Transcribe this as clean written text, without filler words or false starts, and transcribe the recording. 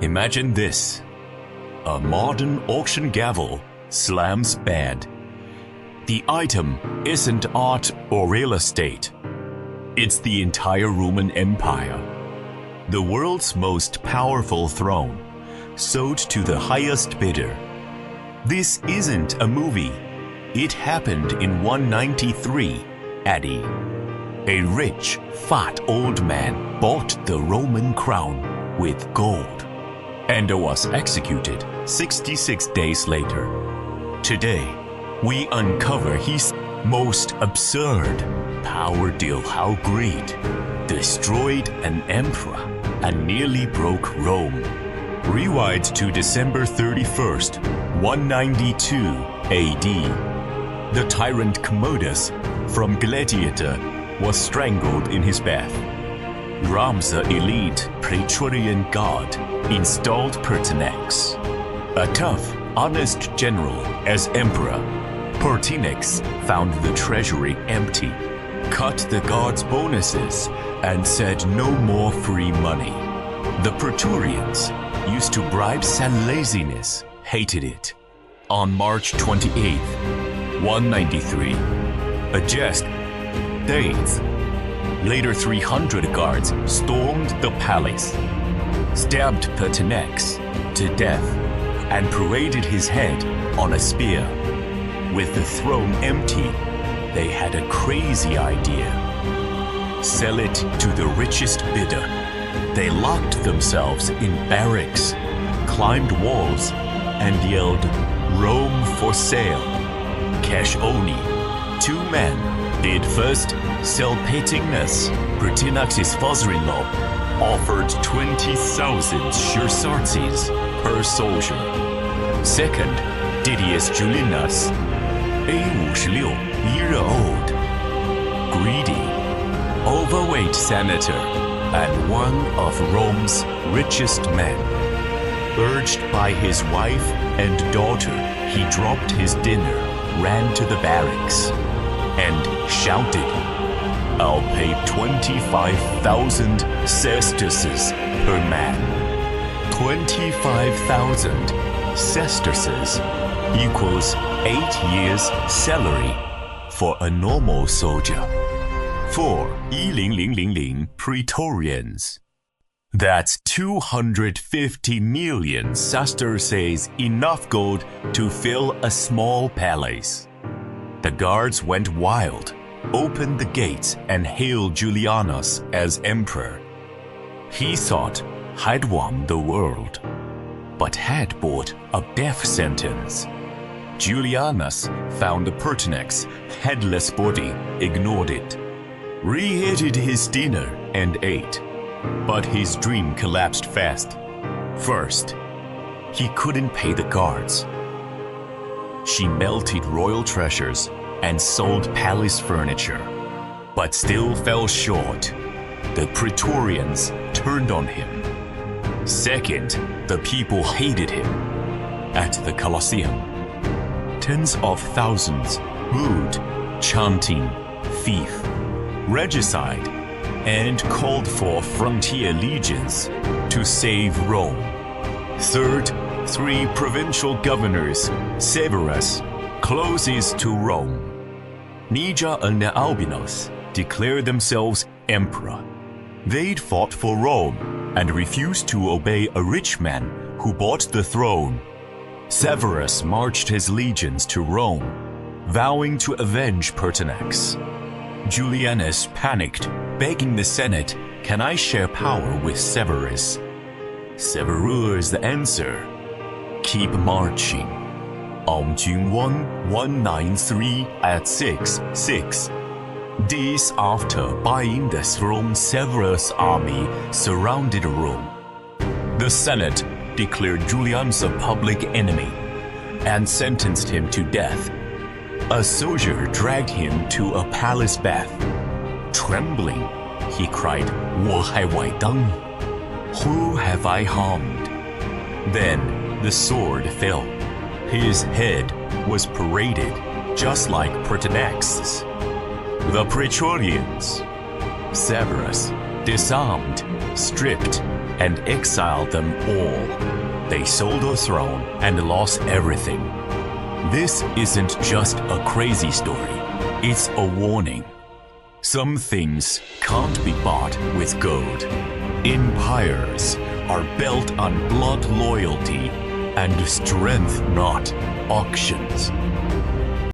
Imagine this. A modern auction gavel slams bad. The item isn't art or real estate. It's the entire Roman Empire. The world's most powerful throne, sold to the highest bidder. This isn't a movie. It happened in 193 AD. A rich, fat old man bought the Roman crown with gold and was executed 66 days later. Today, we uncover his most absurd power deal, how greed destroyed an emperor and nearly broke Rome. Rewind to December 31st, 192 AD. The tyrant Commodus from Gladiator was strangled in his bath. Rome's elite Praetorian Guard installed Pertinax, a tough, honest general as emperor. Pertinax found the treasury empty, cut the guard's bonuses, and said no more free money. The Praetorians, used to bribes and laziness, hated it. On March 28th, 193, a just days. Later 300 guards stormed the palace, stabbed Pertinax to death, and paraded his head on a spear. With the throne empty, they had a crazy idea. Sell it to the richest bidder. They locked themselves in barracks, climbed walls, and yelled, "Rome for sale." Cash only. Two men did first sell Pertinax. Pertinax's father-in-law offered 20,000 sesterces per soldier. Second, Didius Julianus, A56, year old, greedy, overweight senator, and one of Rome's richest men. Urged by his wife and daughter, he dropped his dinner, ran to the barracks, and shouted, "I'll pay 25,000 sesterces per man." 25,000 sesterces equals 8 years' salary for a normal soldier. For 1,000 Praetorians. That's 250 million sesterces, enough gold to fill a small palace. The guards went wild, opened the gates, and hailed Julianus as emperor. He thought had won the world, but had bought a death sentence. Julianus found the Pertinax headless body, ignored it, reheated his dinner, and ate. But his dream collapsed fast. First, he couldn't pay the guards. She melted royal treasures and sold palace furniture, but still fell short. The Praetorians turned on him. Second, the people hated him. At the Colosseum, tens of thousands booed, chanting, "Thief," regicide, and called for frontier legions to save Rome. Third, 3 provincial governors, Severus, closest to Rome, Niger and Albinus, declared themselves emperor. They'd fought for Rome and refused to obey a rich man who bought the throne. Severus marched his legions to Rome, vowing to avenge Pertinax. Julianus panicked, begging the Senate, "Can I share power with Severus?" Severus answered, "Keep marching." On June 1, 193 at 6:6. Days after buying the throne, Severus' army surrounded Rome. The Senate declared Julianus a public enemy and sentenced him to death. A soldier dragged him to a palace bath. Trembling, he cried, "我害外当? Who have I harmed?" Then the sword fell. His head was paraded just like Pertinax's. The Praetorians, Severus, disarmed, stripped, and exiled them all. They sold the throne and lost everything. This isn't just a crazy story, it's a warning. Some things can't be bought with gold. Empires are built on blood loyalty and strength, not auctions.